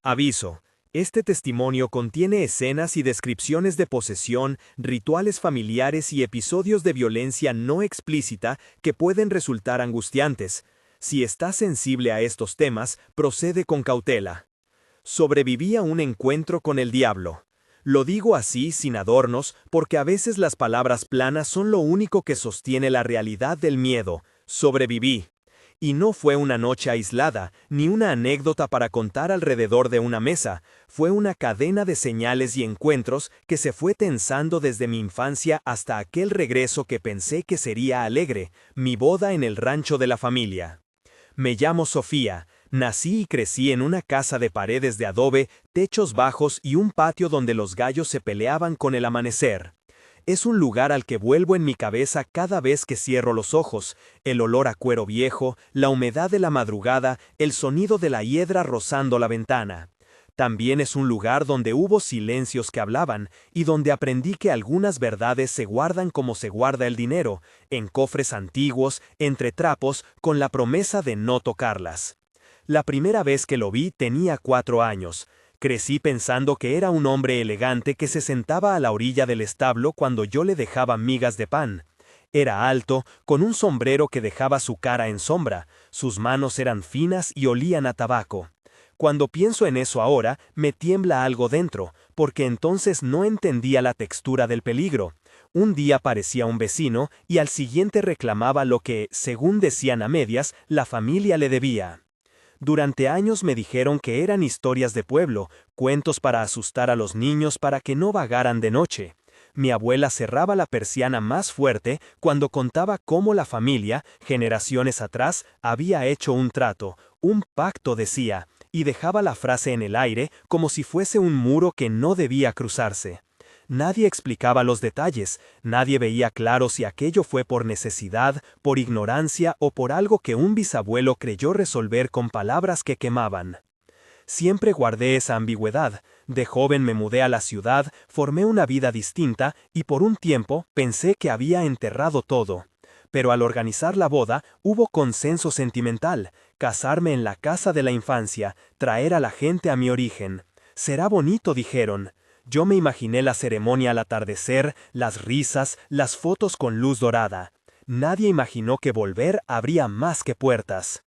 Aviso. Este testimonio contiene escenas y descripciones de posesión, rituales familiares y episodios de violencia no explícita que pueden resultar angustiantes. Si estás sensible a estos temas, procede con cautela. Sobreviví a un encuentro con el diablo. Lo digo así, sin adornos, porque a veces las palabras planas son lo único que sostiene la realidad del miedo. Sobreviví. Y no fue una noche aislada, ni una anécdota para contar alrededor de una mesa, fue una cadena de señales y encuentros que se fue tensando desde mi infancia hasta aquel regreso que pensé que sería alegre, mi boda en el rancho de la familia. Me llamo Sofía, nací y crecí en una casa de paredes de adobe, techos bajos y un patio donde los gallos se peleaban con el amanecer. Es un lugar al que vuelvo en mi cabeza cada vez que cierro los ojos, el olor a cuero viejo, la humedad de la madrugada, el sonido de la hiedra rozando la ventana. También es un lugar donde hubo silencios que hablaban y donde aprendí que algunas verdades se guardan como se guarda el dinero, en cofres antiguos, entre trapos, con la promesa de no tocarlas. La primera vez que lo vi tenía 4 años. Crecí pensando que era un hombre elegante que se sentaba a la orilla del establo cuando yo le dejaba migas de pan. Era alto, con un sombrero que dejaba su cara en sombra, sus manos eran finas y olían a tabaco. Cuando pienso en eso ahora, me tiembla algo dentro, porque entonces no entendía la textura del peligro. Un día parecía un vecino y al siguiente reclamaba lo que, según decían a medias, la familia le debía. Durante años me dijeron que eran historias de pueblo, cuentos para asustar a los niños para que no vagaran de noche. Mi abuela cerraba la persiana más fuerte cuando contaba cómo la familia, generaciones atrás, había hecho un trato, un pacto decía, y dejaba la frase en el aire como si fuese un muro que no debía cruzarse. Nadie explicaba los detalles, nadie veía claro si aquello fue por necesidad, por ignorancia o por algo que un bisabuelo creyó resolver con palabras que quemaban. Siempre guardé esa ambigüedad. De joven me mudé a la ciudad, formé una vida distinta y por un tiempo pensé que había enterrado todo. Pero al organizar la boda hubo consenso sentimental, casarme en la casa de la infancia, traer a la gente a mi origen. Será bonito, dijeron. Yo me imaginé la ceremonia al atardecer, las risas, las fotos con luz dorada. Nadie imaginó que volver abría más que puertas.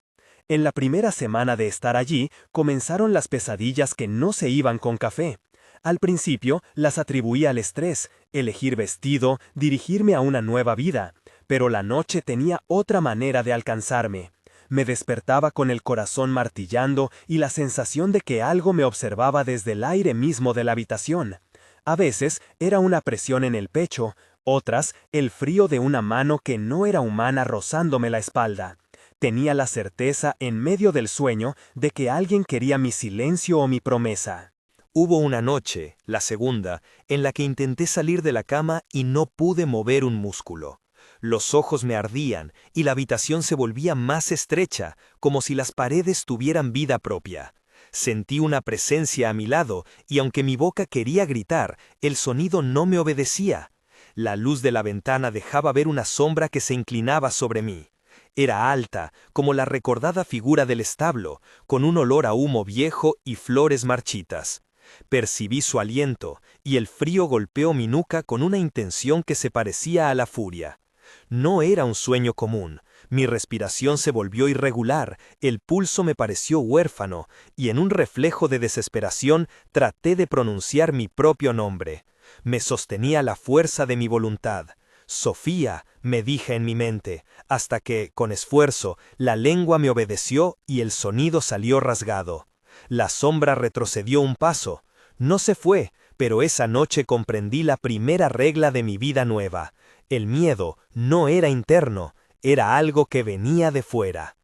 En la primera semana de estar allí, comenzaron las pesadillas que no se iban con café. Al principio, las atribuía al estrés, elegir vestido, dirigirme a una nueva vida. Pero la noche tenía otra manera de alcanzarme. Me despertaba con el corazón martillando y la sensación de que algo me observaba desde el aire mismo de la habitación. A veces era una presión en el pecho, otras el frío de una mano que no era humana rozándome la espalda. Tenía la certeza en medio del sueño de que alguien quería mi silencio o mi promesa. Hubo una noche, la segunda, en la que intenté salir de la cama y no pude mover un músculo. Los ojos me ardían y la habitación se volvía más estrecha, como si las paredes tuvieran vida propia. Sentí una presencia a mi lado y aunque mi boca quería gritar, el sonido no me obedecía. La luz de la ventana dejaba ver una sombra que se inclinaba sobre mí. Era alta, como la recordada figura del establo, con un olor a humo viejo y flores marchitas. Percibí su aliento, y el frío golpeó mi nuca con una intención que se parecía a la furia. No era un sueño común, mi respiración se volvió irregular, el pulso me pareció huérfano, y en un reflejo de desesperación traté de pronunciar mi propio nombre. Me sostenía la fuerza de mi voluntad. Sofía, me dije en mi mente, hasta que, con esfuerzo, la lengua me obedeció y el sonido salió rasgado. La sombra retrocedió un paso. No se fue, pero esa noche comprendí la primera regla de mi vida nueva. El miedo no era interno, era algo que venía de fuera.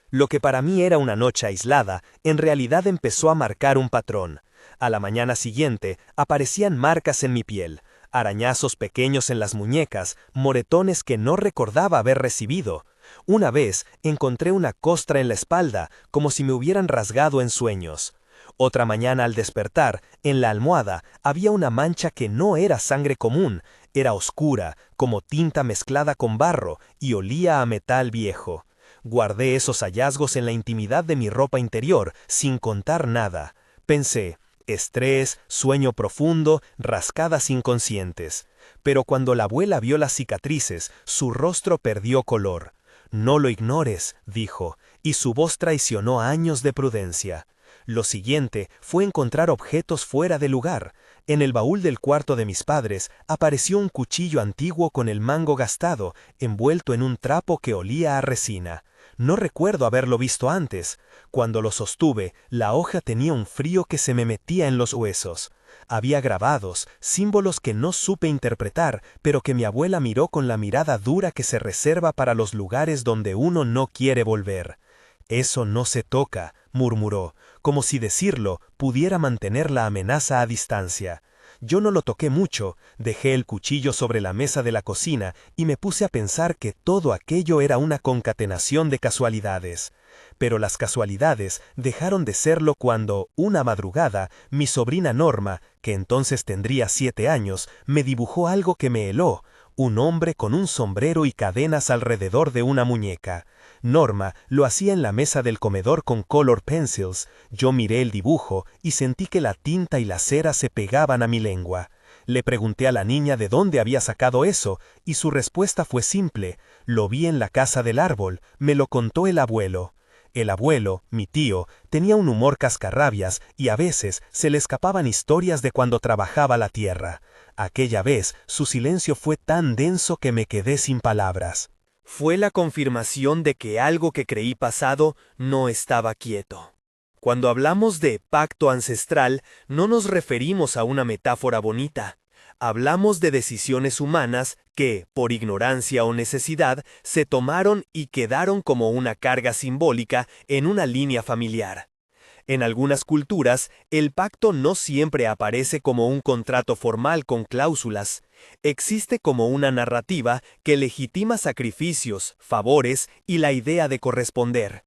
Lo que para mí era una noche aislada, en realidad empezó a marcar un patrón. A la mañana siguiente aparecían marcas en mi piel, arañazos pequeños en las muñecas, moretones que no recordaba haber recibido. Una vez encontré una costra en la espalda, como si me hubieran rasgado en sueños. Otra mañana al despertar, en la almohada había una mancha que no era sangre común, era oscura, como tinta mezclada con barro, y olía a metal viejo. Guardé esos hallazgos en la intimidad de mi ropa interior, sin contar nada. Pensé, estrés, sueño profundo, rascadas inconscientes. Pero cuando la abuela vio las cicatrices, su rostro perdió color. «No lo ignores», dijo, y su voz traicionó años de prudencia. Lo siguiente fue encontrar objetos fuera de lugar. En el baúl del cuarto de mis padres apareció un cuchillo antiguo con el mango gastado, envuelto en un trapo que olía a resina. No recuerdo haberlo visto antes. Cuando lo sostuve, la hoja tenía un frío que se me metía en los huesos. Había grabados, símbolos que no supe interpretar, pero que mi abuela miró con la mirada dura que se reserva para los lugares donde uno no quiere volver. «Eso no se toca», murmuró, como si decirlo pudiera mantener la amenaza a distancia. Yo no lo toqué mucho, dejé el cuchillo sobre la mesa de la cocina y me puse a pensar que todo aquello era una concatenación de casualidades. Pero las casualidades dejaron de serlo cuando, una madrugada, mi sobrina Norma, que entonces tendría 7 años, me dibujó algo que me heló, un hombre con un sombrero y cadenas alrededor de una muñeca. Norma lo hacía en la mesa del comedor con color pencils. Yo miré el dibujo y sentí que la tinta y la cera se pegaban a mi lengua. Le pregunté a la niña de dónde había sacado eso, y su respuesta fue simple: «Lo vi en la casa del árbol, me lo contó el abuelo». El abuelo, mi tío, tenía un humor cascarrabias y a veces se le escapaban historias de cuando trabajaba la tierra. Aquella vez su silencio fue tan denso que me quedé sin palabras. Fue la confirmación de que algo que creí pasado no estaba quieto. Cuando hablamos de pacto ancestral, no nos referimos a una metáfora bonita. Hablamos de decisiones humanas que, por ignorancia o necesidad, se tomaron y quedaron como una carga simbólica en una línea familiar. En algunas culturas, el pacto no siempre aparece como un contrato formal con cláusulas. Existe como una narrativa que legitima sacrificios, favores y la idea de corresponder.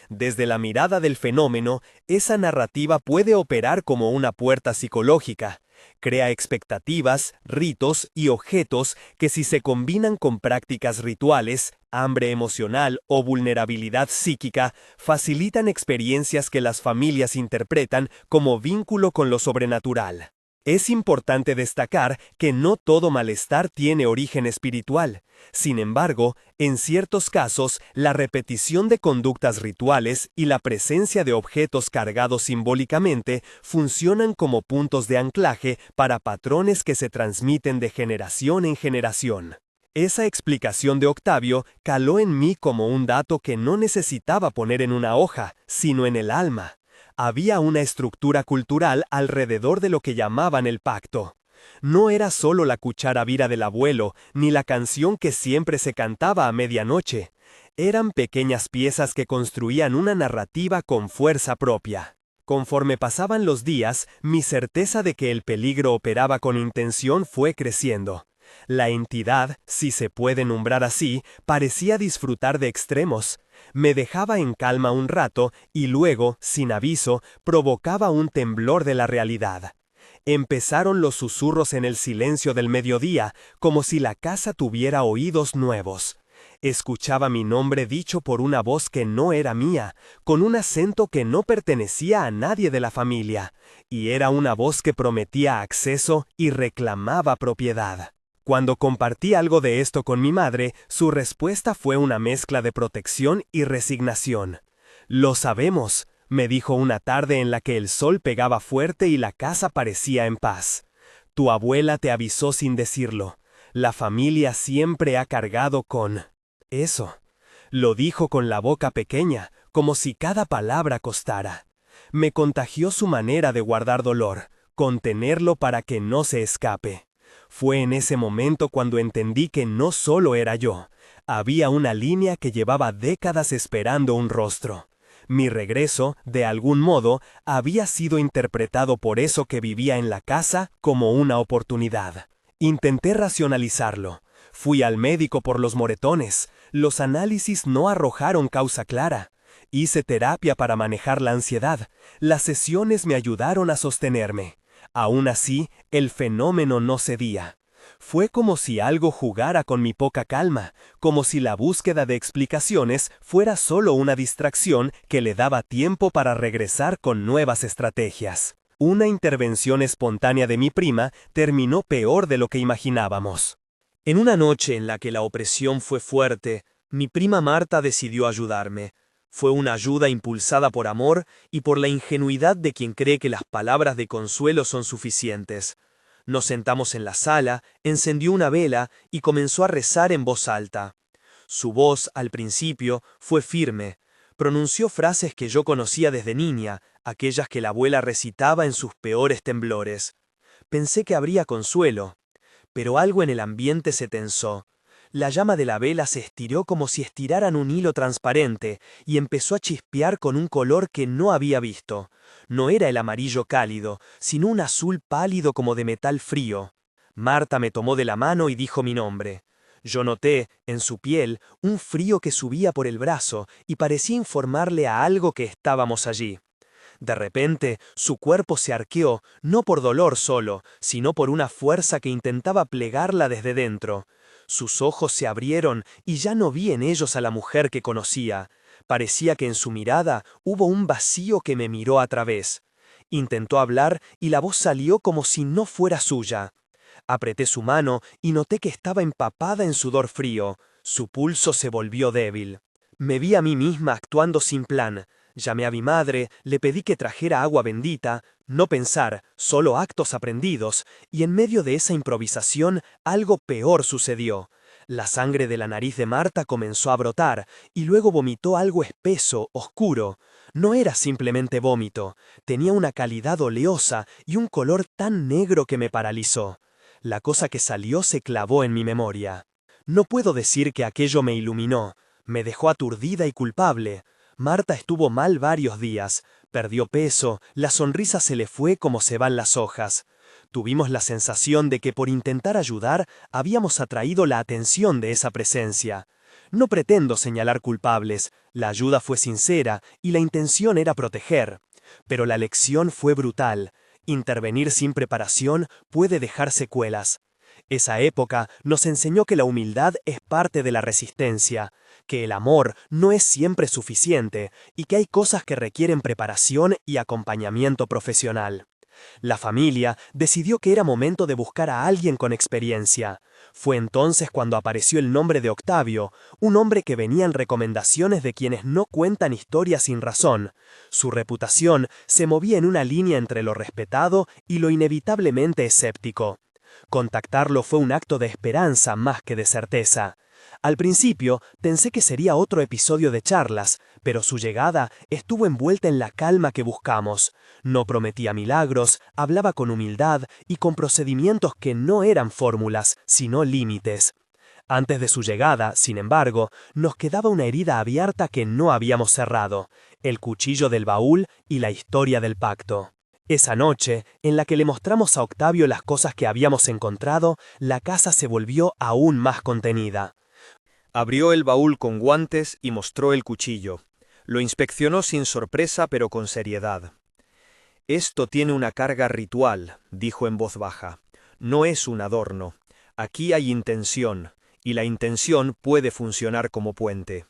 Desde la mirada del fenómeno, esa narrativa puede operar como una puerta psicológica. Crea expectativas, ritos y objetos que, si se combinan con prácticas rituales, hambre emocional o vulnerabilidad psíquica, facilitan experiencias que las familias interpretan como vínculo con lo sobrenatural. Es importante destacar que no todo malestar tiene origen espiritual. Sin embargo, en ciertos casos, la repetición de conductas rituales y la presencia de objetos cargados simbólicamente funcionan como puntos de anclaje para patrones que se transmiten de generación en generación. Esa explicación de Octavio caló en mí como un dato que no necesitaba poner en una hoja, sino en el alma. Había una estructura cultural alrededor de lo que llamaban el pacto. No era solo la cuchara vira del abuelo, ni la canción que siempre se cantaba a medianoche. Eran pequeñas piezas que construían una narrativa con fuerza propia. Conforme pasaban los días, mi certeza de que el peligro operaba con intención fue creciendo. La entidad, si se puede nombrar así, parecía disfrutar de extremos. Me dejaba en calma un rato y luego, sin aviso, provocaba un temblor de la realidad. Empezaron los susurros en el silencio del mediodía, como si la casa tuviera oídos nuevos. Escuchaba mi nombre dicho por una voz que no era mía, con un acento que no pertenecía a nadie de la familia, y era una voz que prometía acceso y reclamaba propiedad. Cuando compartí algo de esto con mi madre, su respuesta fue una mezcla de protección y resignación. «Lo sabemos», me dijo una tarde en la que el sol pegaba fuerte y la casa parecía en paz. «Tu abuela te avisó sin decirlo. La familia siempre ha cargado con eso». Lo dijo con la boca pequeña, como si cada palabra costara. Me contagió su manera de guardar dolor, contenerlo para que no se escape. Fue en ese momento cuando entendí que no solo era yo. Había una línea que llevaba décadas esperando un rostro. Mi regreso, de algún modo, había sido interpretado por eso que vivía en la casa como una oportunidad. Intenté racionalizarlo. Fui al médico por los moretones. Los análisis no arrojaron causa clara. Hice terapia para manejar la ansiedad. Las sesiones me ayudaron a sostenerme. Aún así, el fenómeno no cedía. Fue como si algo jugara con mi poca calma, como si la búsqueda de explicaciones fuera solo una distracción que le daba tiempo para regresar con nuevas estrategias. Una intervención espontánea de mi prima terminó peor de lo que imaginábamos. En una noche en la que la opresión fue fuerte, mi prima Marta decidió ayudarme. Fue una ayuda impulsada por amor y por la ingenuidad de quien cree que las palabras de consuelo son suficientes. Nos sentamos en la sala, encendió una vela y comenzó a rezar en voz alta. Su voz, al principio, fue firme. Pronunció frases que yo conocía desde niña, aquellas que la abuela recitaba en sus peores temblores. Pensé que habría consuelo, pero algo en el ambiente se tensó. La llama de la vela se estiró como si estiraran un hilo transparente y empezó a chispear con un color que no había visto. No era el amarillo cálido, sino un azul pálido como de metal frío. Marta me tomó de la mano y dijo mi nombre. Yo noté, en su piel, un frío que subía por el brazo y parecía informarle a algo que estábamos allí. De repente, su cuerpo se arqueó, no por dolor solo, sino por una fuerza que intentaba plegarla desde dentro. Sus ojos se abrieron y ya no vi en ellos a la mujer que conocía. Parecía que en su mirada hubo un vacío que me miró a través. Intentó hablar y la voz salió como si no fuera suya. Apreté su mano y noté que estaba empapada en sudor frío. Su pulso se volvió débil. Me vi a mí misma actuando sin plan. Llamé a mi madre, le pedí que trajera agua bendita, no pensar, solo actos aprendidos, y en medio de esa improvisación algo peor sucedió. La sangre de la nariz de Marta comenzó a brotar, y luego vomitó algo espeso, oscuro. No era simplemente vómito, tenía una calidad oleosa y un color tan negro que me paralizó. La cosa que salió se clavó en mi memoria. No puedo decir que aquello me iluminó, me dejó aturdida y culpable. Marta estuvo mal varios días, perdió peso, la sonrisa se le fue como se van las hojas. Tuvimos la sensación de que por intentar ayudar habíamos atraído la atención de esa presencia. No pretendo señalar culpables, la ayuda fue sincera y la intención era proteger. Pero la lección fue brutal. Intervenir sin preparación puede dejar secuelas. Esa época nos enseñó que la humildad es parte de la resistencia, que el amor no es siempre suficiente y que hay cosas que requieren preparación y acompañamiento profesional. La familia decidió que era momento de buscar a alguien con experiencia. Fue entonces cuando apareció el nombre de Octavio, un hombre que venía en recomendaciones de quienes no cuentan historias sin razón. Su reputación se movía en una línea entre lo respetado y lo inevitablemente escéptico. Contactarlo fue un acto de esperanza más que de certeza. Al principio pensé que sería otro episodio de charlas, pero su llegada estuvo envuelta en la calma que buscamos. No prometía milagros, hablaba con humildad y con procedimientos que no eran fórmulas, sino límites. Antes de su llegada, sin embargo, nos quedaba una herida abierta que no habíamos cerrado, el cuchillo del baúl y la historia del pacto. Esa noche, en la que le mostramos a Octavio las cosas que habíamos encontrado, la casa se volvió aún más contenida. Abrió el baúl con guantes y mostró el cuchillo. Lo inspeccionó sin sorpresa pero con seriedad. «Esto tiene una carga ritual», dijo en voz baja. «No es un adorno. Aquí hay intención, y la intención puede funcionar como puente».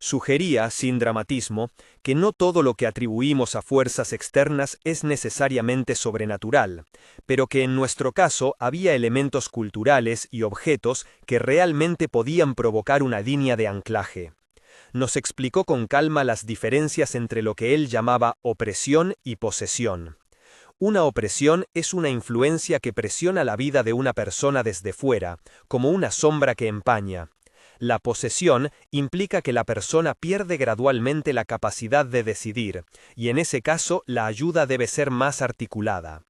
Sugería, sin dramatismo, que no todo lo que atribuimos a fuerzas externas es necesariamente sobrenatural, pero que en nuestro caso había elementos culturales y objetos que realmente podían provocar una línea de anclaje. Nos explicó con calma las diferencias entre lo que él llamaba opresión y posesión. Una opresión es una influencia que presiona la vida de una persona desde fuera, como una sombra que empaña. La posesión implica que la persona pierde gradualmente la capacidad de decidir, y en ese caso la ayuda debe ser más articulada.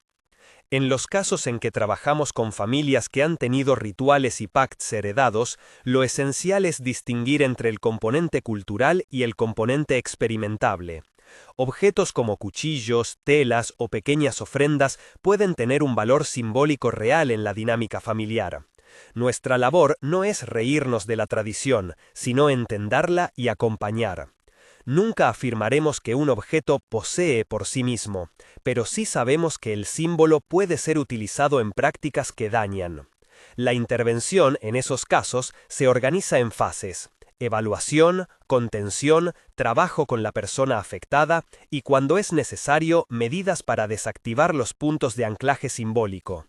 En los casos en que trabajamos con familias que han tenido rituales y pacts heredados, lo esencial es distinguir entre el componente cultural y el componente experimentable. Objetos como cuchillos, telas o pequeñas ofrendas pueden tener un valor simbólico real en la dinámica familiar. Nuestra labor no es reírnos de la tradición, sino entenderla y acompañar. Nunca afirmaremos que un objeto posee por sí mismo, pero sí sabemos que el símbolo puede ser utilizado en prácticas que dañan. La intervención, en esos casos, se organiza en fases: evaluación, contención, trabajo con la persona afectada y, cuando es necesario, medidas para desactivar los puntos de anclaje simbólico.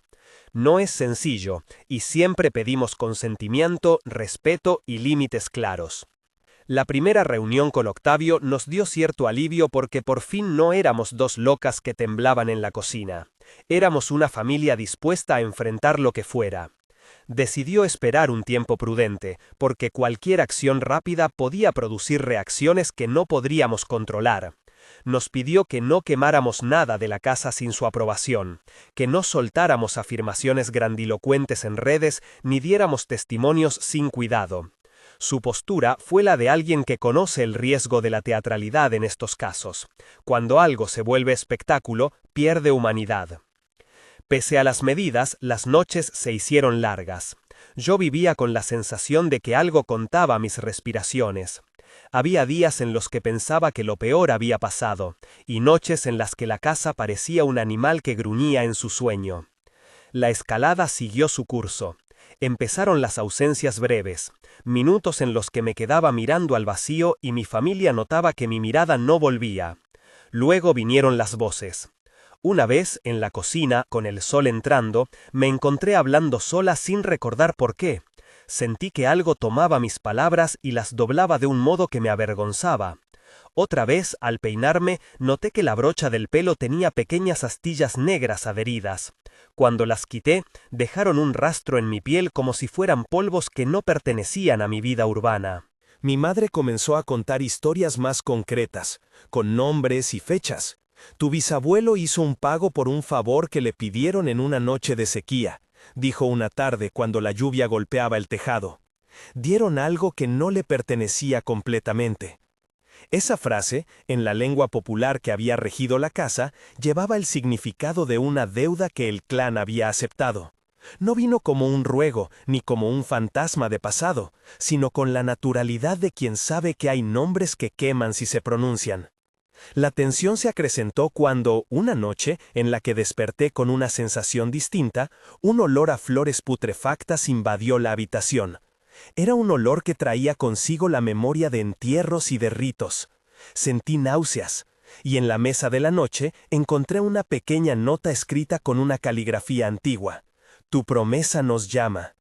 No es sencillo, y siempre pedimos consentimiento, respeto y límites claros. La primera reunión con Octavio nos dio cierto alivio porque por fin no éramos dos locas que temblaban en la cocina. Éramos una familia dispuesta a enfrentar lo que fuera. Decidió esperar un tiempo prudente, porque cualquier acción rápida podía producir reacciones que no podríamos controlar. Nos pidió que no quemáramos nada de la casa sin su aprobación, que no soltáramos afirmaciones grandilocuentes en redes ni diéramos testimonios sin cuidado. Su postura fue la de alguien que conoce el riesgo de la teatralidad en estos casos. Cuando algo se vuelve espectáculo, pierde humanidad. Pese a las medidas, las noches se hicieron largas. Yo vivía con la sensación de que algo contaba mis respiraciones. Había días en los que pensaba que lo peor había pasado, y noches en las que la casa parecía un animal que gruñía en su sueño. La escalada siguió su curso. Empezaron las ausencias breves, minutos en los que me quedaba mirando al vacío y mi familia notaba que mi mirada no volvía. Luego vinieron las voces. Una vez, en la cocina, con el sol entrando, me encontré hablando sola sin recordar por qué. Sentí que algo tomaba mis palabras y las doblaba de un modo que me avergonzaba. Otra vez, al peinarme, noté que la brocha del pelo tenía pequeñas astillas negras adheridas. Cuando las quité, dejaron un rastro en mi piel como si fueran polvos que no pertenecían a mi vida urbana. Mi madre comenzó a contar historias más concretas, con nombres y fechas. Tu bisabuelo hizo un pago por un favor que le pidieron en una noche de sequía, dijo una tarde cuando la lluvia golpeaba el tejado. Dieron algo que no le pertenecía completamente. Esa frase, en la lengua popular que había regido la casa, llevaba el significado de una deuda que el clan había aceptado. No vino como un ruego, ni como un fantasma de pasado, sino con la naturalidad de quien sabe que hay nombres que queman si se pronuncian. La tensión se acrecentó cuando, una noche, en la que desperté con una sensación distinta, un olor a flores putrefactas invadió la habitación. Era un olor que traía consigo la memoria de entierros y de ritos. Sentí náuseas, y en la mesa de la noche encontré una pequeña nota escrita con una caligrafía antigua. Tu promesa nos llama.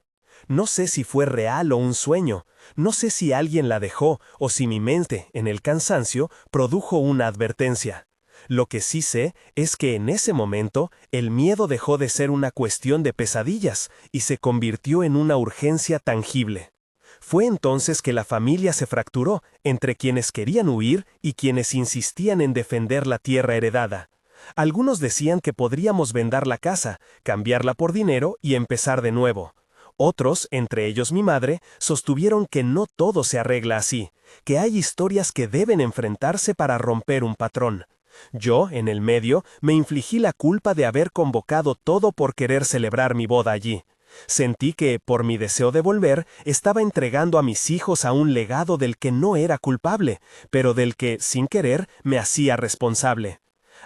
No sé si fue real o un sueño, no sé si alguien la dejó o si mi mente, en el cansancio, produjo una advertencia. Lo que sí sé es que en ese momento el miedo dejó de ser una cuestión de pesadillas y se convirtió en una urgencia tangible. Fue entonces que la familia se fracturó entre quienes querían huir y quienes insistían en defender la tierra heredada. Algunos decían que podríamos vender la casa, cambiarla por dinero y empezar de nuevo. Otros, entre ellos mi madre, sostuvieron que no todo se arregla así, que hay historias que deben enfrentarse para romper un patrón. Yo, en el medio, me infligí la culpa de haber convocado todo por querer celebrar mi boda allí. Sentí que, por mi deseo de volver, estaba entregando a mis hijos a un legado del que no era culpable, pero del que, sin querer, me hacía responsable.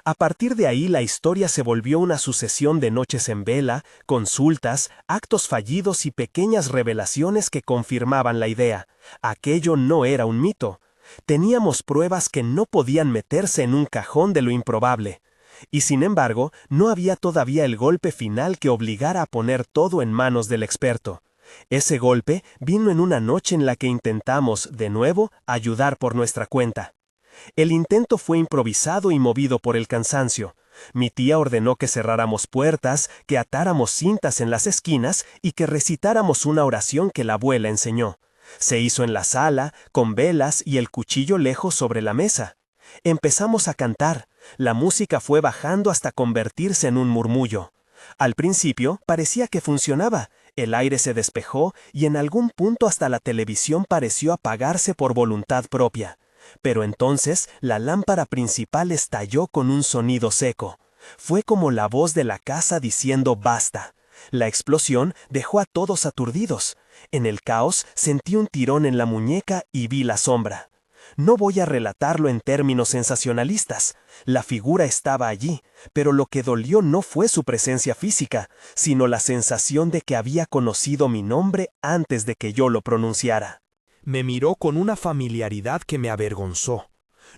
A partir de ahí la historia se volvió una sucesión de noches en vela, consultas, actos fallidos y pequeñas revelaciones que confirmaban la idea. Aquello no era un mito. Teníamos pruebas que no podían meterse en un cajón de lo improbable. Y sin embargo, no había todavía el golpe final que obligara a poner todo en manos del experto. Ese golpe vino en una noche en la que intentamos, de nuevo, ayudar por nuestra cuenta. El intento fue improvisado y movido por el cansancio. Mi tía ordenó que cerráramos puertas, que atáramos cintas en las esquinas y que recitáramos una oración que la abuela enseñó. Se hizo en la sala, con velas y el cuchillo lejos sobre la mesa. Empezamos a cantar. La música fue bajando hasta convertirse en un murmullo. Al principio parecía que funcionaba. El aire se despejó y en algún punto hasta la televisión pareció apagarse por voluntad propia. Pero entonces la lámpara principal estalló con un sonido seco. Fue como la voz de la casa diciendo basta. La explosión dejó a todos aturdidos. En el caos sentí un tirón en la muñeca y vi la sombra. No voy a relatarlo en términos sensacionalistas. La figura estaba allí, pero lo que dolió no fue su presencia física, sino la sensación de que había conocido mi nombre antes de que yo lo pronunciara. Me miró con una familiaridad que me avergonzó.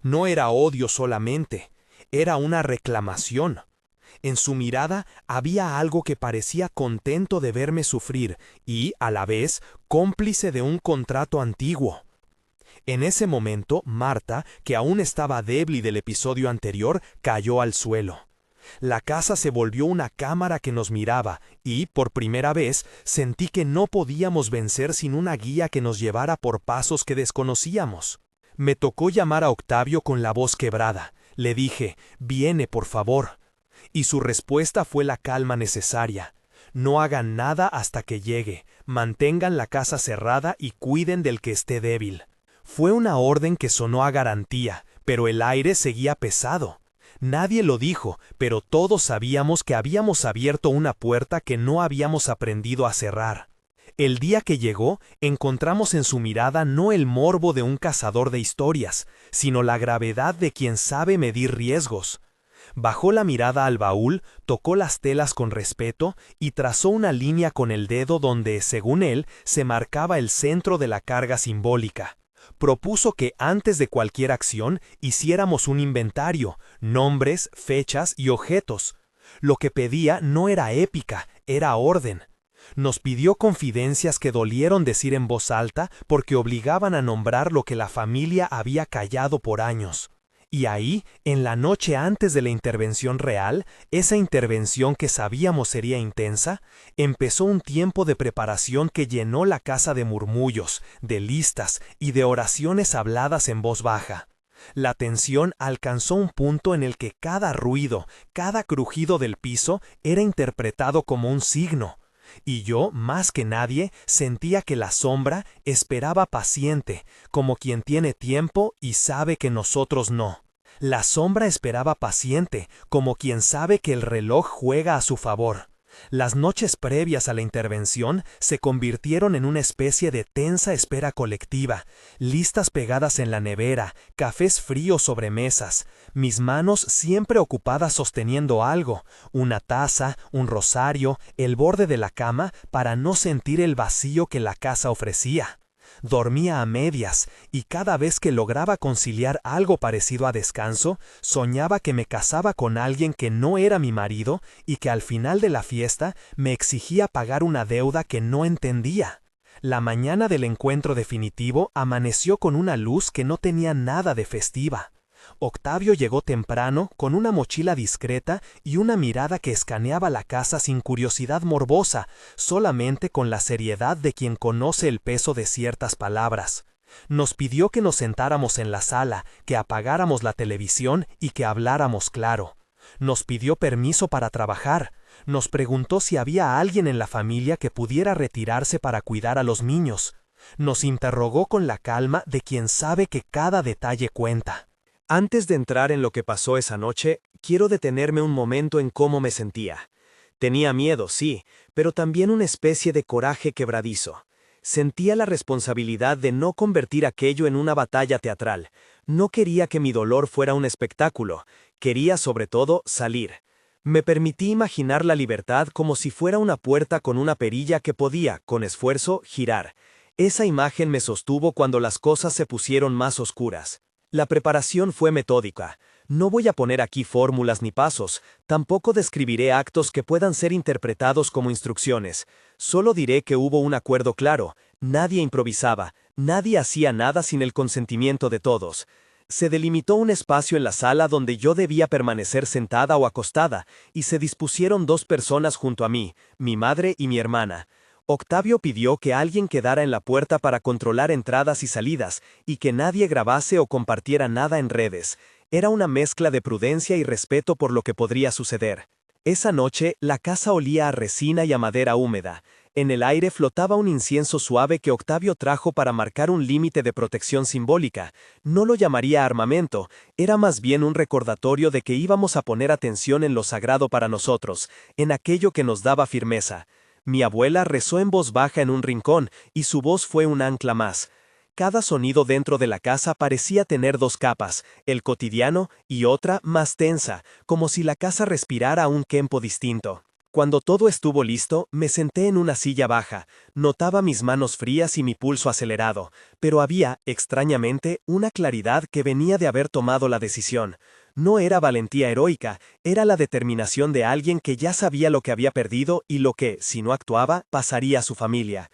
No era odio solamente, era una reclamación. En su mirada había algo que parecía contento de verme sufrir y, a la vez, cómplice de un contrato antiguo. En ese momento, Marta, que aún estaba débil del episodio anterior, cayó al suelo. La casa se volvió una cámara que nos miraba y, por primera vez, sentí que no podíamos vencer sin una guía que nos llevara por pasos que desconocíamos. Me tocó llamar a Octavio con la voz quebrada. Le dije, «Viene, por favor». Y su respuesta fue la calma necesaria. «No hagan nada hasta que llegue, mantengan la casa cerrada y cuiden del que esté débil». Fue una orden que sonó a garantía, pero el aire seguía pesado. Nadie lo dijo, pero todos sabíamos que habíamos abierto una puerta que no habíamos aprendido a cerrar. El día que llegó, encontramos en su mirada no el morbo de un cazador de historias, sino la gravedad de quien sabe medir riesgos. Bajó la mirada al baúl, tocó las telas con respeto y trazó una línea con el dedo donde, según él, se marcaba el centro de la carga simbólica. Propuso que antes de cualquier acción hiciéramos un inventario, nombres, fechas y objetos. Lo que pedía no era épica, era orden. Nos pidió confidencias que dolieron decir en voz alta porque obligaban a nombrar lo que la familia había callado por años. Y ahí, en la noche antes de la intervención real, esa intervención que sabíamos sería intensa, empezó un tiempo de preparación que llenó la casa de murmullos, de listas y de oraciones habladas en voz baja. La tensión alcanzó un punto en el que cada ruido, cada crujido del piso era interpretado como un signo. Y yo, más que nadie, sentía que la sombra esperaba paciente, como quien tiene tiempo y sabe que nosotros no. La sombra esperaba paciente, como quien sabe que el reloj juega a su favor. Las noches previas a la intervención se convirtieron en una especie de tensa espera colectiva, listas pegadas en la nevera, cafés fríos sobre mesas, mis manos siempre ocupadas sosteniendo algo, una taza, un rosario, el borde de la cama para no sentir el vacío que la casa ofrecía. Dormía a medias, y cada vez que lograba conciliar algo parecido a descanso, soñaba que me casaba con alguien que no era mi marido y que al final de la fiesta me exigía pagar una deuda que no entendía. La mañana del encuentro definitivo amaneció con una luz que no tenía nada de festiva. Octavio llegó temprano, con una mochila discreta y una mirada que escaneaba la casa sin curiosidad morbosa, solamente con la seriedad de quien conoce el peso de ciertas palabras. Nos pidió que nos sentáramos en la sala, que apagáramos la televisión y que habláramos claro. Nos pidió permiso para trabajar. Nos preguntó si había alguien en la familia que pudiera retirarse para cuidar a los niños. Nos interrogó con la calma de quien sabe que cada detalle cuenta. Antes de entrar en lo que pasó esa noche, quiero detenerme un momento en cómo me sentía. Tenía miedo, sí, pero también una especie de coraje quebradizo. Sentía la responsabilidad de no convertir aquello en una batalla teatral. No quería que mi dolor fuera un espectáculo. Quería, sobre todo, salir. Me permití imaginar la libertad como si fuera una puerta con una perilla que podía, con esfuerzo, girar. Esa imagen me sostuvo cuando las cosas se pusieron más oscuras. La preparación fue metódica. No voy a poner aquí fórmulas ni pasos, tampoco describiré actos que puedan ser interpretados como instrucciones. Solo diré que hubo un acuerdo claro, nadie improvisaba, nadie hacía nada sin el consentimiento de todos. Se delimitó un espacio en la sala donde yo debía permanecer sentada o acostada, y se dispusieron 2 personas junto a mí, mi madre y mi hermana. Octavio pidió que alguien quedara en la puerta para controlar entradas y salidas, y que nadie grabase o compartiera nada en redes. Era una mezcla de prudencia y respeto por lo que podría suceder. Esa noche, la casa olía a resina y a madera húmeda. En el aire flotaba un incienso suave que Octavio trajo para marcar un límite de protección simbólica. No lo llamaría armamento, era más bien un recordatorio de que íbamos a poner atención en lo sagrado para nosotros, en aquello que nos daba firmeza. Mi abuela rezó en voz baja en un rincón, y su voz fue un ancla más. Cada sonido dentro de la casa parecía tener dos capas, el cotidiano y otra más tensa, como si la casa respirara un tiempo distinto. Cuando todo estuvo listo, me senté en una silla baja, notaba mis manos frías y mi pulso acelerado, pero había, extrañamente, una claridad que venía de haber tomado la decisión. No era valentía heroica, era la determinación de alguien que ya sabía lo que había perdido y lo que, si no actuaba, pasaría a su familia.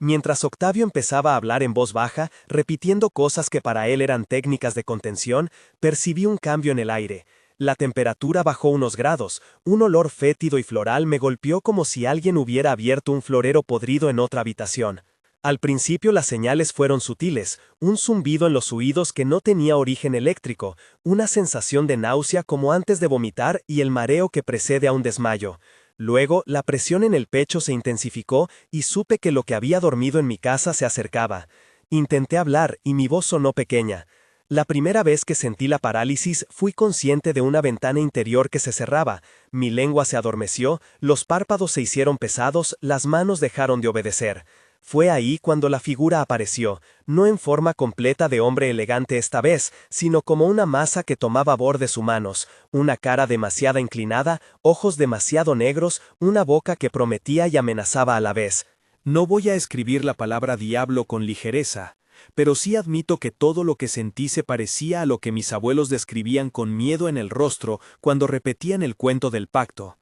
Mientras Octavio empezaba a hablar en voz baja, repitiendo cosas que para él eran técnicas de contención, percibí un cambio en el aire. La temperatura bajó unos grados, un olor fétido y floral me golpeó como si alguien hubiera abierto un florero podrido en otra habitación. Al principio las señales fueron sutiles, un zumbido en los oídos que no tenía origen eléctrico, una sensación de náusea como antes de vomitar y el mareo que precede a un desmayo. Luego, la presión en el pecho se intensificó y supe que lo que había dormido en mi casa se acercaba. Intenté hablar y mi voz sonó pequeña. La primera vez que sentí la parálisis fui consciente de una ventana interior que se cerraba, mi lengua se adormeció, los párpados se hicieron pesados, las manos dejaron de obedecer. Fue ahí cuando la figura apareció, no en forma completa de hombre elegante esta vez, sino como una masa que tomaba bordes humanos, una cara demasiado inclinada, ojos demasiado negros, una boca que prometía y amenazaba a la vez. No voy a escribir la palabra diablo con ligereza, pero sí admito que todo lo que sentí se parecía a lo que mis abuelos describían con miedo en el rostro cuando repetían el cuento del pacto.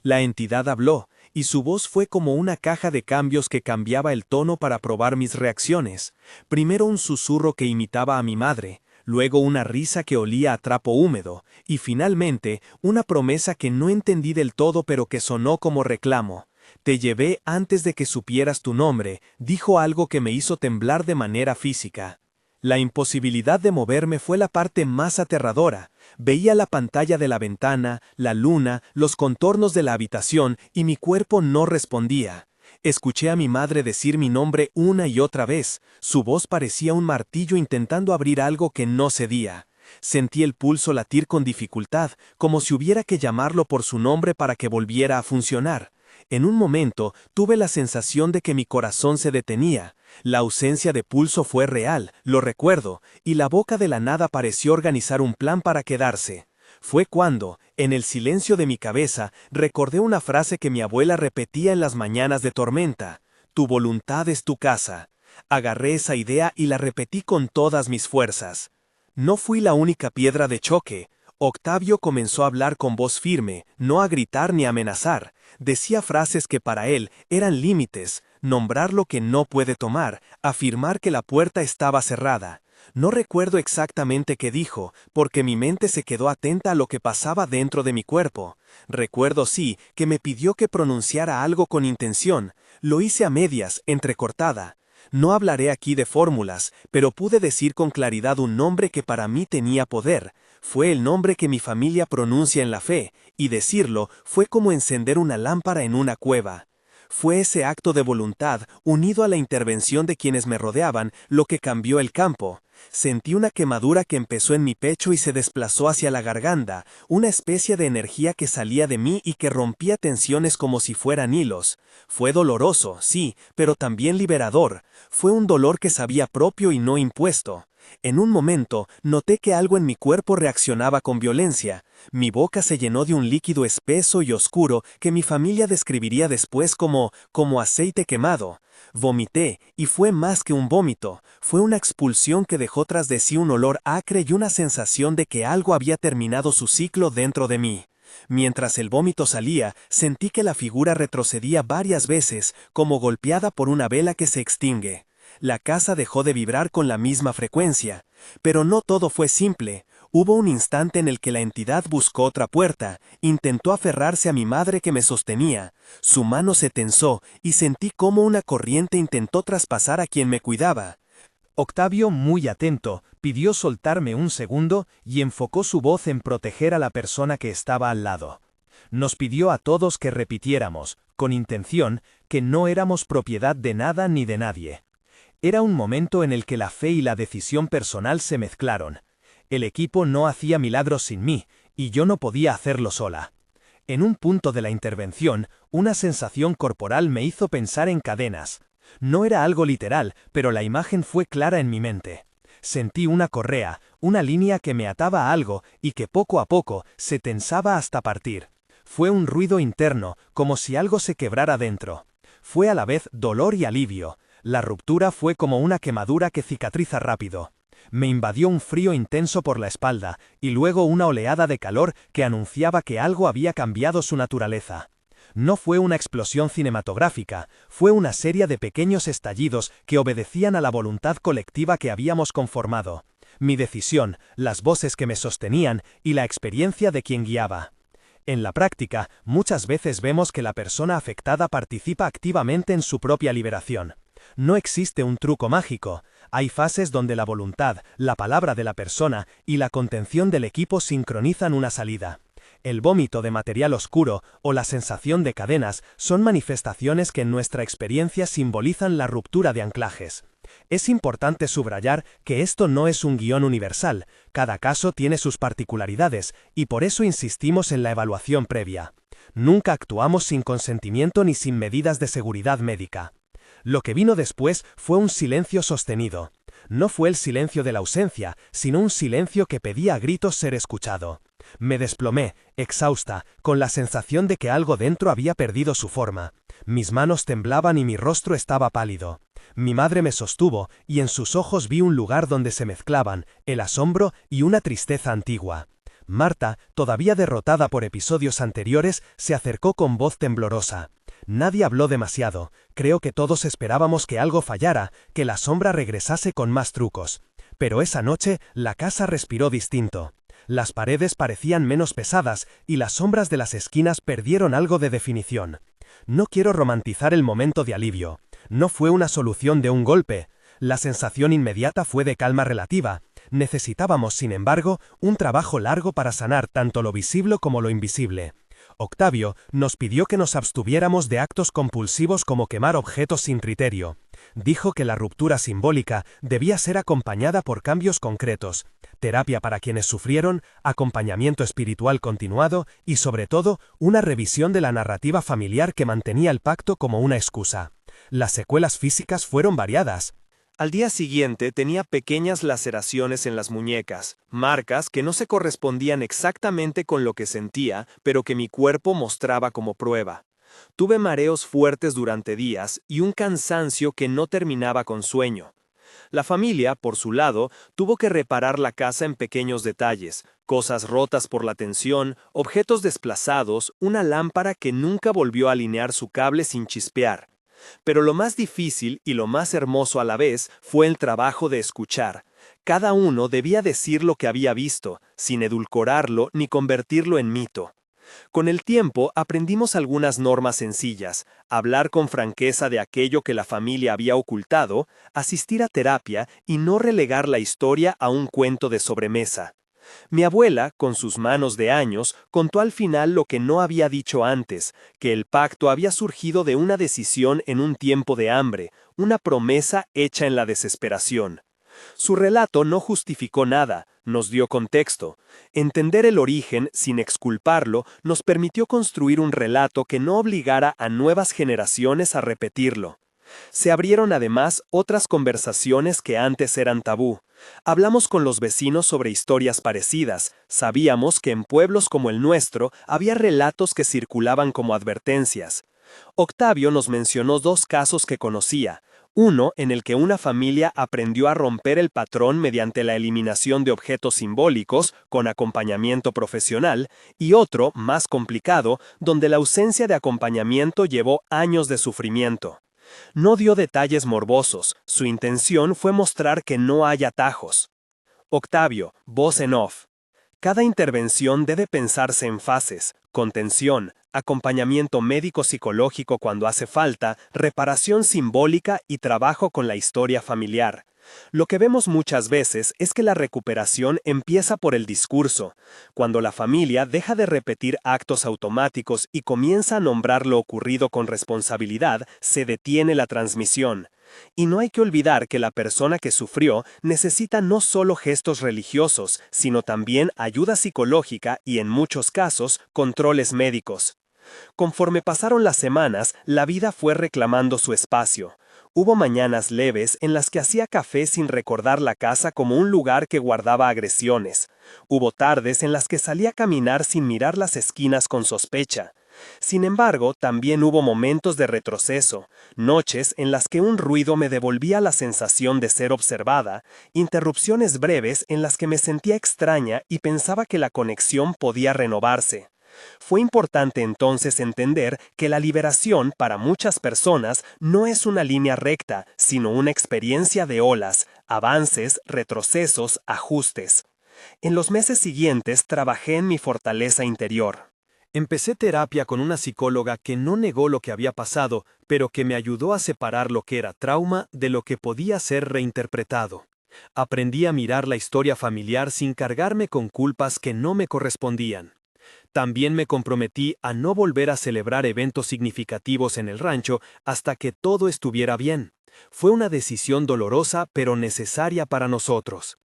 La entidad habló, y su voz fue como una caja de cambios que cambiaba el tono para probar mis reacciones. Primero un susurro que imitaba a mi madre, luego una risa que olía a trapo húmedo, y finalmente una promesa que no entendí del todo pero que sonó como reclamo. Te llevé antes de que supieras tu nombre, dijo algo que me hizo temblar de manera física. La imposibilidad de moverme fue la parte más aterradora. Veía la pantalla de la ventana, la luna, los contornos de la habitación y mi cuerpo no respondía. Escuché a mi madre decir mi nombre una y otra vez. Su voz parecía un martillo intentando abrir algo que no cedía. Sentí el pulso latir con dificultad, como si hubiera que llamarlo por su nombre para que volviera a funcionar. En un momento tuve la sensación de que mi corazón se detenía. La ausencia de pulso fue real, lo recuerdo, y la boca de la nada pareció organizar un plan para quedarse. Fue cuando, en el silencio de mi cabeza, recordé una frase que mi abuela repetía en las mañanas de tormenta: «Tu voluntad es tu casa». Agarré esa idea y la repetí con todas mis fuerzas. No fui la única piedra de choque. Octavio comenzó a hablar con voz firme, no a gritar ni a amenazar. Decía frases que para él eran límites, nombrar lo que no puede tomar, afirmar que la puerta estaba cerrada. No recuerdo exactamente qué dijo, porque mi mente se quedó atenta a lo que pasaba dentro de mi cuerpo. Recuerdo sí que me pidió que pronunciara algo con intención. Lo hice a medias, entrecortada. No hablaré aquí de fórmulas, pero pude decir con claridad un nombre que para mí tenía poder. Fue el nombre que mi familia pronuncia en la fe, y decirlo fue como encender una lámpara en una cueva. Fue ese acto de voluntad, unido a la intervención de quienes me rodeaban, lo que cambió el campo. Sentí una quemadura que empezó en mi pecho y se desplazó hacia la garganta, una especie de energía que salía de mí y que rompía tensiones como si fueran hilos. Fue doloroso, sí, pero también liberador. Fue un dolor que sabía propio y no impuesto. En un momento, noté que algo en mi cuerpo reaccionaba con violencia. Mi boca se llenó de un líquido espeso y oscuro que mi familia describiría después como aceite quemado. Vomité, y fue más que un vómito. Fue una expulsión que dejó tras de sí un olor acre y una sensación de que algo había terminado su ciclo dentro de mí. Mientras el vómito salía, sentí que la figura retrocedía varias veces, como golpeada por una vela que se extingue. La casa dejó de vibrar con la misma frecuencia. Pero no todo fue simple. Hubo un instante en el que la entidad buscó otra puerta, intentó aferrarse a mi madre que me sostenía. Su mano se tensó y sentí cómo una corriente intentó traspasar a quien me cuidaba. Octavio, muy atento, pidió soltarme un segundo y enfocó su voz en proteger a la persona que estaba al lado. Nos pidió a todos que repitiéramos, con intención, que no éramos propiedad de nada ni de nadie. Era un momento en el que la fe y la decisión personal se mezclaron. El equipo no hacía milagros sin mí, y yo no podía hacerlo sola. En un punto de la intervención, una sensación corporal me hizo pensar en cadenas. No era algo literal, pero la imagen fue clara en mi mente. Sentí una correa, una línea que me ataba a algo y que poco a poco se tensaba hasta partir. Fue un ruido interno, como si algo se quebrara dentro. Fue a la vez dolor y alivio. La ruptura fue como una quemadura que cicatriza rápido. Me invadió un frío intenso por la espalda, y luego una oleada de calor que anunciaba que algo había cambiado su naturaleza. No fue una explosión cinematográfica, fue una serie de pequeños estallidos que obedecían a la voluntad colectiva que habíamos conformado. Mi decisión, las voces que me sostenían y la experiencia de quien guiaba. En la práctica, muchas veces vemos que la persona afectada participa activamente en su propia liberación. No existe un truco mágico. Hay fases donde la voluntad, la palabra de la persona y la contención del equipo sincronizan una salida. El vómito de material oscuro o la sensación de cadenas son manifestaciones que en nuestra experiencia simbolizan la ruptura de anclajes. Es importante subrayar que esto no es un guión universal, cada caso tiene sus particularidades y por eso insistimos en la evaluación previa. Nunca actuamos sin consentimiento ni sin medidas de seguridad médica. Lo que vino después fue un silencio sostenido. No fue el silencio de la ausencia, sino un silencio que pedía a gritos ser escuchado. Me desplomé, exhausta, con la sensación de que algo dentro había perdido su forma. Mis manos temblaban y mi rostro estaba pálido. Mi madre me sostuvo, y en sus ojos vi un lugar donde se mezclaban el asombro y una tristeza antigua. Marta, todavía derrotada por episodios anteriores, se acercó con voz temblorosa. Nadie habló demasiado, creo que todos esperábamos que algo fallara, que la sombra regresase con más trucos. Pero esa noche, la casa respiró distinto. Las paredes parecían menos pesadas y las sombras de las esquinas perdieron algo de definición. No quiero romantizar el momento de alivio. No fue una solución de un golpe. La sensación inmediata fue de calma relativa. Necesitábamos, sin embargo, un trabajo largo para sanar tanto lo visible como lo invisible. Octavio nos pidió que nos abstuviéramos de actos compulsivos como quemar objetos sin criterio. Dijo que la ruptura simbólica debía ser acompañada por cambios concretos, terapia para quienes sufrieron, acompañamiento espiritual continuado y, sobre todo, una revisión de la narrativa familiar que mantenía el pacto como una excusa. Las secuelas físicas fueron variadas. Al día siguiente tenía pequeñas laceraciones en las muñecas, marcas que no se correspondían exactamente con lo que sentía, pero que mi cuerpo mostraba como prueba. Tuve mareos fuertes durante días y un cansancio que no terminaba con sueño. La familia, por su lado, tuvo que reparar la casa en pequeños detalles, cosas rotas por la tensión, objetos desplazados, una lámpara que nunca volvió a alinear su cable sin chispear. Pero lo más difícil y lo más hermoso a la vez fue el trabajo de escuchar. Cada uno debía decir lo que había visto, sin edulcorarlo ni convertirlo en mito. Con el tiempo aprendimos algunas normas sencillas: hablar con franqueza de aquello que la familia había ocultado, asistir a terapia y no relegar la historia a un cuento de sobremesa. Mi abuela, con sus manos de años, contó al final lo que no había dicho antes, que el pacto había surgido de una decisión en un tiempo de hambre, una promesa hecha en la desesperación. Su relato no justificó nada, nos dio contexto. Entender el origen, sin exculparlo, nos permitió construir un relato que no obligara a nuevas generaciones a repetirlo. Se abrieron además otras conversaciones que antes eran tabú. Hablamos con los vecinos sobre historias parecidas. Sabíamos que en pueblos como el nuestro había relatos que circulaban como advertencias. Octavio nos mencionó 2 casos que conocía. Uno en el que una familia aprendió a romper el patrón mediante la eliminación de objetos simbólicos con acompañamiento profesional, y otro, más complicado, donde la ausencia de acompañamiento llevó años de sufrimiento. No dio detalles morbosos, su intención fue mostrar que no hay atajos. Octavio, voz en off. Cada intervención debe pensarse en fases: contención, acompañamiento médico-psicológico cuando hace falta, reparación simbólica y trabajo con la historia familiar. Lo que vemos muchas veces es que la recuperación empieza por el discurso. Cuando la familia deja de repetir actos automáticos y comienza a nombrar lo ocurrido con responsabilidad, se detiene la transmisión. Y no hay que olvidar que la persona que sufrió necesita no solo gestos religiosos, sino también ayuda psicológica y, en muchos casos, controles médicos. Conforme pasaron las semanas, la vida fue reclamando su espacio. Hubo mañanas leves en las que hacía café sin recordar la casa como un lugar que guardaba agresiones. Hubo tardes en las que salía a caminar sin mirar las esquinas con sospecha. Sin embargo, también hubo momentos de retroceso, noches en las que un ruido me devolvía la sensación de ser observada, interrupciones breves en las que me sentía extraña y pensaba que la conexión podía renovarse. Fue importante entonces entender que la liberación para muchas personas no es una línea recta, sino una experiencia de olas, avances, retrocesos, ajustes. En los meses siguientes trabajé en mi fortaleza interior. Empecé terapia con una psicóloga que no negó lo que había pasado, pero que me ayudó a separar lo que era trauma de lo que podía ser reinterpretado. Aprendí a mirar la historia familiar sin cargarme con culpas que no me correspondían. También me comprometí a no volver a celebrar eventos significativos en el rancho hasta que todo estuviera bien. Fue una decisión dolorosa pero necesaria para nosotros.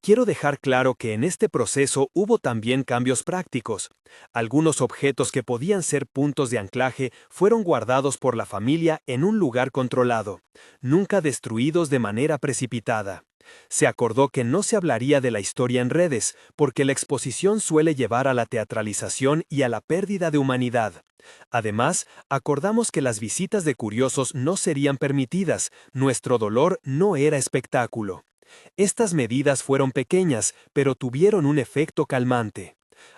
Quiero dejar claro que en este proceso hubo también cambios prácticos. Algunos objetos que podían ser puntos de anclaje fueron guardados por la familia en un lugar controlado, nunca destruidos de manera precipitada. Se acordó que no se hablaría de la historia en redes, porque la exposición suele llevar a la teatralización y a la pérdida de humanidad. Además, acordamos que las visitas de curiosos no serían permitidas, nuestro dolor no era espectáculo. Estas medidas fueron pequeñas, pero tuvieron un efecto calmante.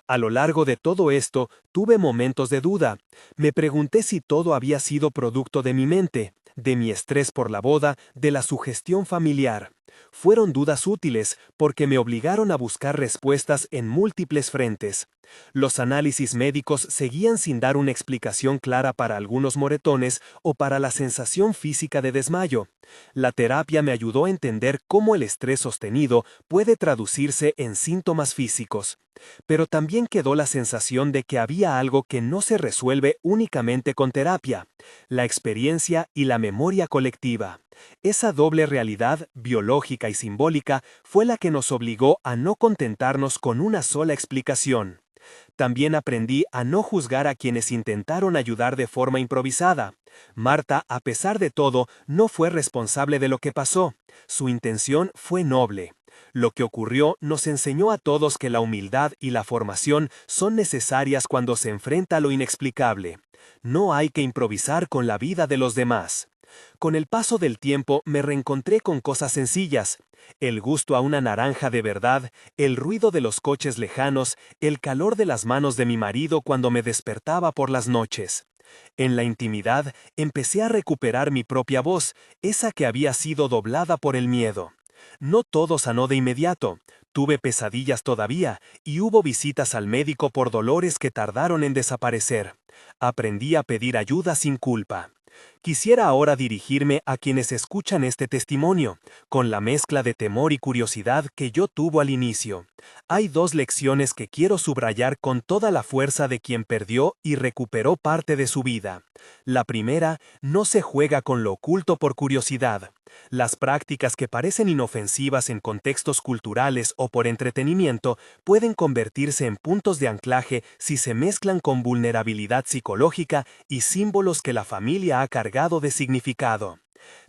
A lo largo de todo esto, tuve momentos de duda. Me pregunté si todo había sido producto de mi mente, de mi estrés por la boda, de la sugestión familiar. Fueron dudas útiles porque me obligaron a buscar respuestas en múltiples frentes. Los análisis médicos seguían sin dar una explicación clara para algunos moretones o para la sensación física de desmayo. La terapia me ayudó a entender cómo el estrés sostenido puede traducirse en síntomas físicos. Pero también quedó la sensación de que había algo que no se resuelve únicamente con terapia: la experiencia y la memoria colectiva. Esa doble realidad, biológica y simbólica, fue la que nos obligó a no contentarnos con una sola explicación. También aprendí a no juzgar a quienes intentaron ayudar de forma improvisada. Marta, a pesar de todo, no fue responsable de lo que pasó. Su intención fue noble. Lo que ocurrió nos enseñó a todos que la humildad y la formación son necesarias cuando se enfrenta a lo inexplicable. No hay que improvisar con la vida de los demás. Con el paso del tiempo me reencontré con cosas sencillas: el gusto a una naranja de verdad, el ruido de los coches lejanos, el calor de las manos de mi marido cuando me despertaba por las noches. En la intimidad empecé a recuperar mi propia voz, esa que había sido doblada por el miedo. No todo sanó de inmediato. Tuve pesadillas todavía y hubo visitas al médico por dolores que tardaron en desaparecer. Aprendí a pedir ayuda sin culpa. Quisiera ahora dirigirme a quienes escuchan este testimonio, con la mezcla de temor y curiosidad que yo tuve al inicio. Hay dos lecciones que quiero subrayar con toda la fuerza de quien perdió y recuperó parte de su vida. La primera: no se juega con lo oculto por curiosidad. Las prácticas que parecen inofensivas en contextos culturales o por entretenimiento pueden convertirse en puntos de anclaje si se mezclan con vulnerabilidad psicológica y símbolos que la familia ha cargado de significado.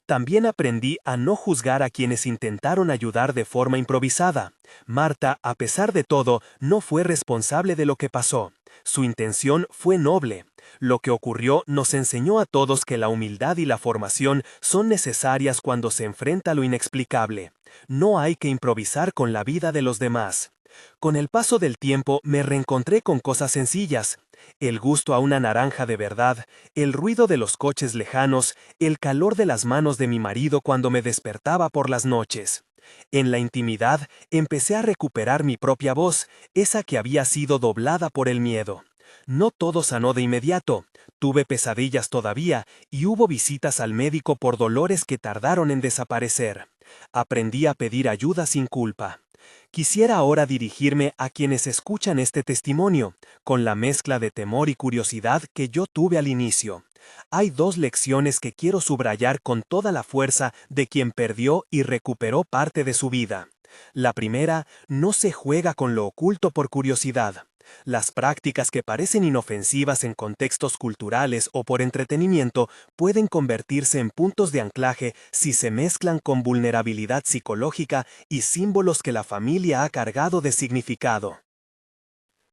También aprendí a no juzgar a quienes intentaron ayudar de forma improvisada. Marta, a pesar de todo, no fue responsable de lo que pasó. Su intención fue noble. Lo que ocurrió nos enseñó a todos que la humildad y la formación son necesarias cuando se enfrenta a lo inexplicable. No hay que improvisar con la vida de los demás. Con el paso del tiempo me reencontré con cosas sencillas: el gusto a una naranja de verdad, el ruido de los coches lejanos, el calor de las manos de mi marido cuando me despertaba por las noches. En la intimidad empecé a recuperar mi propia voz, esa que había sido doblada por el miedo. No todo sanó de inmediato. Tuve pesadillas todavía y hubo visitas al médico por dolores que tardaron en desaparecer. Aprendí a pedir ayuda sin culpa. Quisiera ahora dirigirme a quienes escuchan este testimonio, con la mezcla de temor y curiosidad que yo tuve al inicio. Hay dos lecciones que quiero subrayar con toda la fuerza de quien perdió y recuperó parte de su vida. La primera: no se juega con lo oculto por curiosidad. Las prácticas que parecen inofensivas en contextos culturales o por entretenimiento pueden convertirse en puntos de anclaje si se mezclan con vulnerabilidad psicológica y símbolos que la familia ha cargado de significado.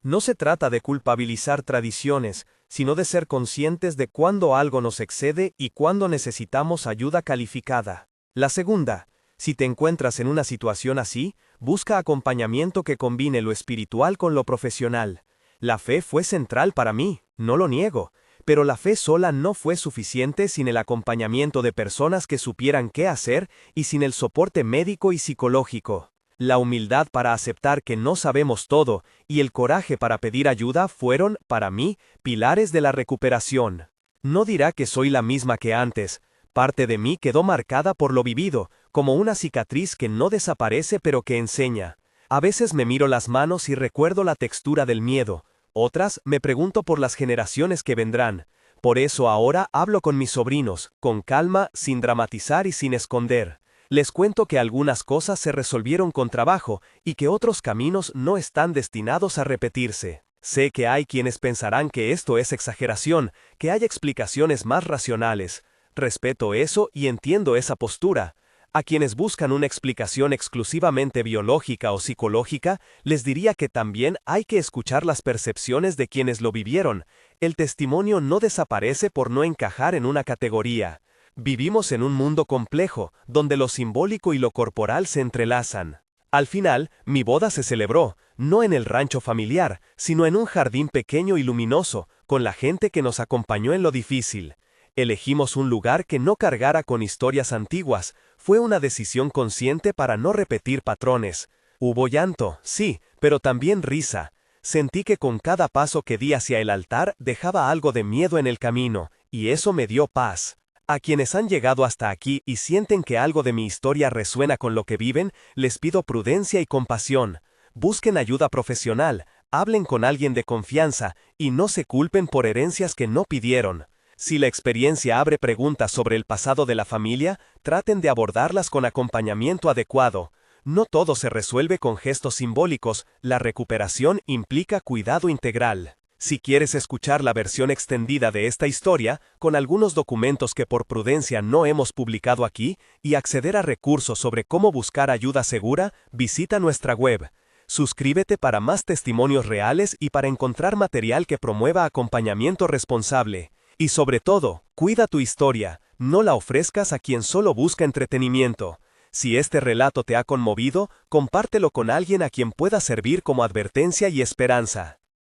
No se trata de culpabilizar tradiciones, sino de ser conscientes de cuándo algo nos excede y cuándo necesitamos ayuda calificada. La segunda, si te encuentras en una situación así, busca acompañamiento que combine lo espiritual con lo profesional. La fe fue central para mí, no lo niego, pero la fe sola no fue suficiente sin el acompañamiento de personas que supieran qué hacer y sin el soporte médico y psicológico. La humildad para aceptar que no sabemos todo y el coraje para pedir ayuda fueron, para mí, pilares de la recuperación. No dirá que soy la misma que antes. Parte de mí quedó marcada por lo vivido, como una cicatriz que no desaparece pero que enseña. A veces me miro las manos y recuerdo la textura del miedo. Otras me pregunto por las generaciones que vendrán. Por eso ahora hablo con mis sobrinos, con calma, sin dramatizar y sin esconder. Les cuento que algunas cosas se resolvieron con trabajo y que otros caminos no están destinados a repetirse. Sé que hay quienes pensarán que esto es exageración, que hay explicaciones más racionales. Respeto eso y entiendo esa postura. A quienes buscan una explicación exclusivamente biológica o psicológica, les diría que también hay que escuchar las percepciones de quienes lo vivieron. El testimonio no desaparece por no encajar en una categoría. Vivimos en un mundo complejo, donde lo simbólico y lo corporal se entrelazan. Al final, mi boda se celebró, no en el rancho familiar, sino en un jardín pequeño y luminoso, con la gente que nos acompañó en lo difícil. Elegimos un lugar que no cargara con historias antiguas, fue una decisión consciente para no repetir patrones. Hubo llanto, sí, pero también risa. Sentí que con cada paso que di hacia el altar dejaba algo de miedo en el camino, y eso me dio paz. A quienes han llegado hasta aquí y sienten que algo de mi historia resuena con lo que viven, les pido prudencia y compasión. Busquen ayuda profesional, hablen con alguien de confianza y no se culpen por herencias que no pidieron. Si la experiencia abre preguntas sobre el pasado de la familia, traten de abordarlas con acompañamiento adecuado. No todo se resuelve con gestos simbólicos, la recuperación implica cuidado integral. Si quieres escuchar la versión extendida de esta historia, con algunos documentos que por prudencia no hemos publicado aquí, y acceder a recursos sobre cómo buscar ayuda segura, visita nuestra web. Suscríbete para más testimonios reales y para encontrar material que promueva acompañamiento responsable. Y sobre todo, cuida tu historia, no la ofrezcas a quien solo busca entretenimiento. Si este relato te ha conmovido, compártelo con alguien a quien pueda servir como advertencia y esperanza.